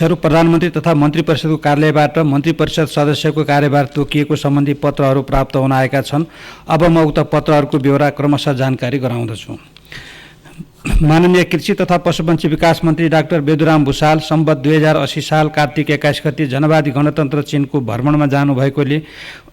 प्रधानमन्त्री तथा मन्त्री परिषदको कार्यालयबाट मन्त्री परिषद सदस्यको कार्यभार तोकिएको सम्बन्धी पत्रहरू प्राप्त हुन आएका छन्। अब म उक्त पत्रहरूको ब्यौरा क्रमशः जानकारी गराउँदछु। माननीय कृषि तथा पशुपन्छी विकास मन्त्री डाक्टर बेदुराम भुषाल सम्वत 2080 साल कार्तिक 21 गते जनवादी गणतन्त्र चीनको भ्रमणमा जानुभएकोले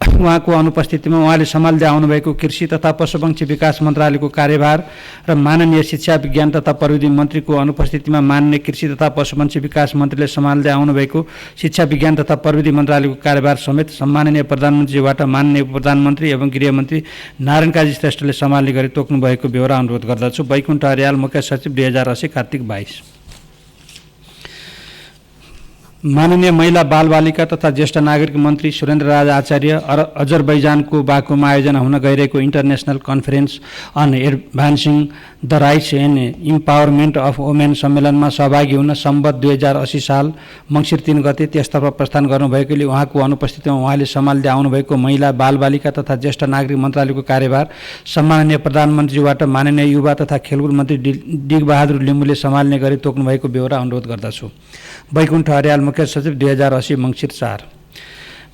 उहाँको अनुपस्थितिमा उहाँले सम्हाल्दै आउनुभएको कृषि तथा पशुपन्छी विकास मन्त्रालयको कार्यभार र माननीय शिक्षा विज्ञान तथा प्रविधि मन्त्रीको अनुपस्थितिमा माननीय कृषि तथा पशुपन्छी विकास मन्त्रीले सम्हाल्दै आउनुभएको शिक्षा विज्ञान तथा प्रविधि मन्त्रालयको कार्यभार समेत सम्माननीय प्रधानमन्त्रीबाट माननीय प्रधानमन्त्री एवं गृहमन्त्री नारायण काजी श्रेष्ठले सम्हाल्ने गरी तोक्नु भएको ब्यौरा अनुरोध गर्दछु। वैकुण्ठ अर्याल, मुख्य सचिव, 2080 कार्तिक 22। माननीय महिला बाल बालिका तथा ज्येष्ठ नागरिक मन्त्री सुरेन्द्र राज आचार्य अजरबैजानको बाकुमा आयोजना हुन गइरहेको international conference on advancing the rights and empowerment of women सम्मेलनमा सहभागी हुन सम्वत 2080 साल मङ्सिर 3 गते त्यसतर्फ प्रस्थान गर्नुभएकोले उहाँको अनुपस्थितिमा उहाँले सम्हाल्दै आउनुभएको महिला बाल बालिका तथा ज्येष्ठ नागरिक मन्त्रालयको कार्यभार सम्माननीय प्रधानमन्त्रीबाट माननीय युवा तथा खेलकुद मन्त्री डिगबहादुर लिम्बुले सम्हाल्ने गरी तोक्नु भएको ब्यौरा अनुरोध गर्दछु। वैकुण्ठ अर्याल, मुख्य सचिव, 2080 मङ्सिर 4।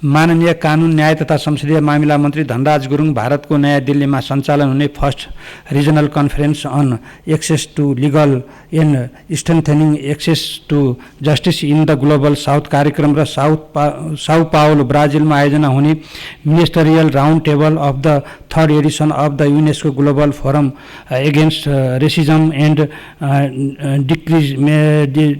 माननीय कानुन न्याय तथा संसदीय मामिला मन्त्री धनराज गुरुङ भारतको नयाँ दिल्लीमा सञ्चालन हुने first regional conference on access to legal and strengthening access to justice in the global south कार्यक्रम र साउ पाउलो ब्राजिलमा आयोजना हुने ministerial round table of the 3rd edition of the UNESCO global forum against racism and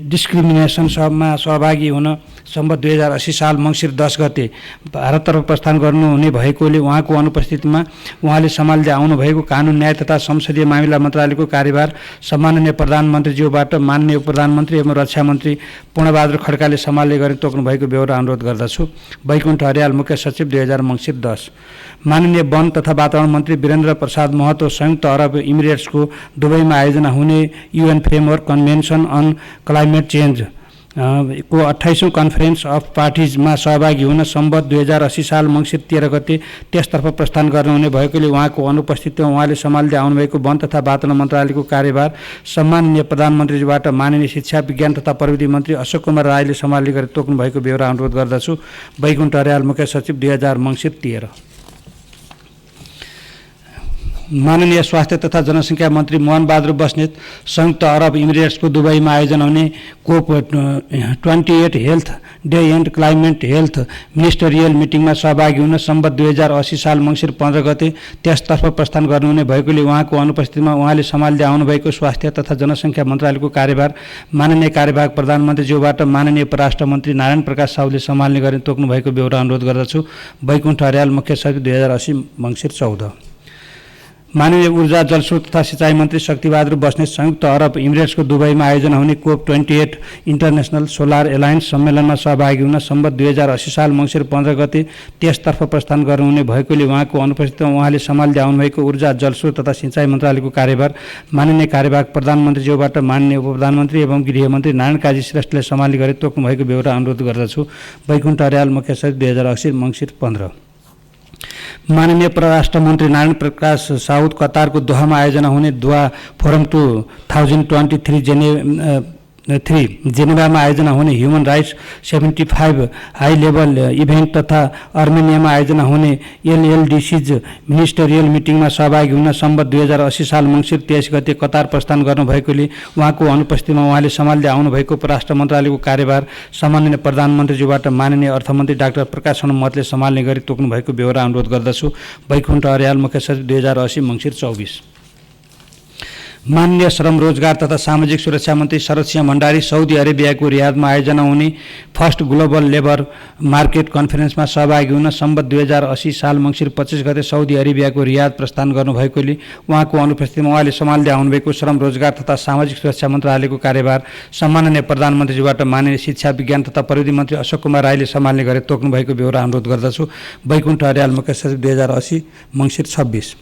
डिस्क्रिमिनेसनमा सहभागी हुन सम्वत 2080 साल मङ्सिर 10 गते भारततर्फ प्रस्थान गर्नुहुने भएकोले उहाँको अनुपस्थितिमा उहाँले सम्हाल्दै आउनुभएको कानुन न्याय तथा संसदीय मामिला मन्त्रालयको कार्यभार सम्माननीय प्रधानमन्त्रीज्यूबाट माननीय प्रधानमन्त्री एवं रक्षा मन्त्री पूर्णबहादुर खड्काले सम्हाल्ने गरी तोक्नु भएको ब्यौरा अनुरोध गर्दछु। वैकुण्ठ अर्याल, मुख्य सचिव, 2000 मङ्सिर 10। माननीय वन तथा वातावरण मन्त्री वीरेन्द्र प्रसाद महतो संयुक्त अरब इमिरेट्सको दुबईमा आयोजना हुने UN framework convention on climate change को 28औं कन्फरेन्स अफ पार्टिजमा सहभागी हुन सम्वत 2080 साल मङ्सिर 13 गते त्यसतर्फ प्रस्थान गर्नुहुने भएकोले उहाँको अनुपस्थितिमा उहाँले सम्हाल्दै आउनुभएको वन तथा वातावरण मन्त्रालयको कार्यभार सम्माननीय प्रधानमन्त्रीबाट माननीय शिक्षा विज्ञान तथा प्रविधि मन्त्री अशोक कुमार राईले सम्हाल्ने गरी तोक्नु भएको ब्यौरा अनुरोध गर्दछु। वैकुण्ठ अर्याल, मुख्य सचिव, 2000 मङ्सिर 13। माननीय स्वास्थ्य तथा जनसङ्ख्या मन्त्री मोहन बहादुर बस्नेत संयुक्त अरब इमिरेट्सको दुबईमा आयोजना हुने कोप 28 health day and climate health ministerial मिटिङमा सहभागी हुन सम्वत 2080 साल मङ्सिर 15 गते त्यसतर्फ प्रस्थान गर्नुहुने भएकोले उहाँको अनुपस्थितिमा उहाँले सम्हाल्दै आउनुभएको स्वास्थ्य तथा जनसङ्ख्या मन्त्रालयको कार्यभार माननीय कार्यवाहक प्रधानमन्त्रीज्यूबाट माननीय परराष्ट्र मन्त्री नारायण प्रकाश साहुले सम्हाल्ने गरी तोक्नु भएको ब्यौरा अनुरोध गर्दछु। वैकुण्ठ अर्याल, मुख्य सचिव, 2080 मङ्सिर 14। माननीय ऊर्जा जलस्रोत तथा सिँचाइ मन्त्री शक्तिबहादुर बस्नेत संयुक्त अरब इमिरेट्सको दुबईमा आयोजना हुने कोप 28 इन्टरनेसनल सोलर एलायन्स सम्मेलनमा सहभागी हुन सम्वत 2080 साल मङ्सिर 15 गते त्यसतर्फ प्रस्थान गर्नुहुने भएकोले उहाँको अनुपस्थितिमा उहाँले सम्हाल्दै आउनुभएको ऊर्जा जलस्रोत तथा सिँचाइ मन्त्रालयको कार्यभार माननीय कार्यवाहक प्रधानमन्त्रीज्यूबाट माननीय उपप्रधानमन्त्री एवं गृहमन्त्री नारायण काजी श्रेष्ठले सम्हाल्ने गरी तोक्नु भएको ब्यौरा अनुरोध गर्दछु। वैकुण्ठ अर्याल, मुख्य सचिव, 2080 मङ्सिर 15। माननीय परराष्ट्र मन्त्री नारायण प्रकाश साउद कतारको दोहामा आयोजना हुने दोहा फोरम 2023 जेनेभामा आयोजना हुने human rights 75 high level event तथा अर्मेनियामा आयोजना हुने LLDCज मिनिस्टरियल मिटिङमा सहभागी हुन सम्वत 2080 साल मङ्सिर 23 गते कतार प्रस्थान गर्नुभएकोले उहाँको अनुपस्थितिमा उहाँले सम्हाल्दै आउनुभएको परराष्ट्र मन्त्रालयको कार्यभार सम्माननीय प्रधानमन्त्रीज्यूबाट माननीय अर्थमन्त्री डाक्टर प्रकाश शरण महतले सम्हाल्ने गरी तोक्नु भएको ब्यौरा अनुरोध गर्दछु। वैकुण्ठ अर्याल, मुख्य सचिव, 2080 मङ्सिर 24। माननीय श्रम रोजगार तथा सामाजिक सुरक्षा मन्त्री शरद सिंह भण्डारी सौदी अरेबियाको रियादमा आयोजना हुने फर्स्ट ग्लोबल लेबर मार्केट कन्फरेन्समा सहभागी हुन सम्वत 2080 साल मङ्सिर 25 गते सौदी अरेबियाको रियाद प्रस्थान गर्नुभएकोले उहाँको अनुपस्थितिमा उहाँले सम्हाल्दै आउनुभएको श्रम रोजगार तथा सामाजिक सुरक्षा मन्त्रालयको कार्यभार सम्माननीय प्रधानमन्त्रीज्यूबाट माननीय शिक्षा विज्ञान तथा प्रविधि मन्त्री अशोक कुमार राईले सम्हाल्ने गरी तोक्नु भएको ब्यौरा अनुरोध गर्दछु। वैकुण्ठ अर्याल, मुख्य सचिव, 2080 मङ्सिर 26।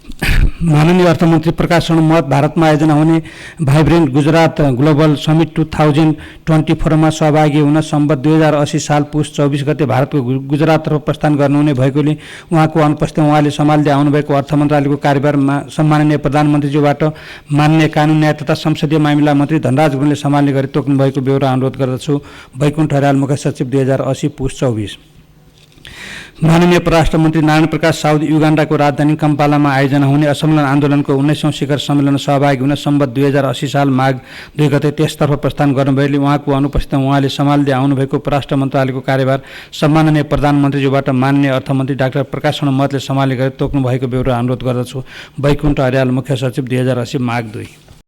माननीय अर्थमन्त्री प्रकाश शरण महत भारतमा आयोजना हुने भाइब्रेन्ट गुजरात ग्लोबल समिट 2024 मा सहभागी हुन सम्बत 2080 साल पुस 24 गते भारतको गुजराततर्फ प्रस्थान गर्नुहुने भएकोले उहाँको अनुपस्थिति उहाँले सम्हाल्दै आउनुभएको अर्थ मन्त्रालयको कार्यभारमा सम्माननीय प्रधानमन्त्रीज्यूबाट माननीय कानुन न्याय तथा संसदीय मामिला मन्त्री धनराज गुरुङले सम्हाल्ने गरी तोक्नु भएको बेहोरा अनुरोध गर्दछु। वैकुण्ठ अर्याल, मुख्य सचिव, 2080 पुस 24। माननीय परराष्ट्र मन्त्री नारायण प्रकाश साउद युगाण्डाको राजधानी कम्पालामा आयोजना हुने असम्मेलन आन्दोलनको 19औं शिखर सम्मेलन सहभागी हुन सम्बत 2080 साल माघ 2 गते त्यसतर्फ प्रस्थान गर्नुभएले उहाँको अनुपस्थितिमा उहाँले सम्हाल्दै आउनुभएको परराष्ट्र मन्त्रालयको कार्यभार सम्माननीय प्रधानमन्त्रीज्यूबाट माननीय अर्थमन्त्री डाक्टर प्रकाश शरण महतले सम्हाल्ने गरी तोक्नु भएको बेहोरा अनुरोध गर्दछु। वैकुण्ठ अर्याल, मुख्य सचिव, 2080 माघ 2।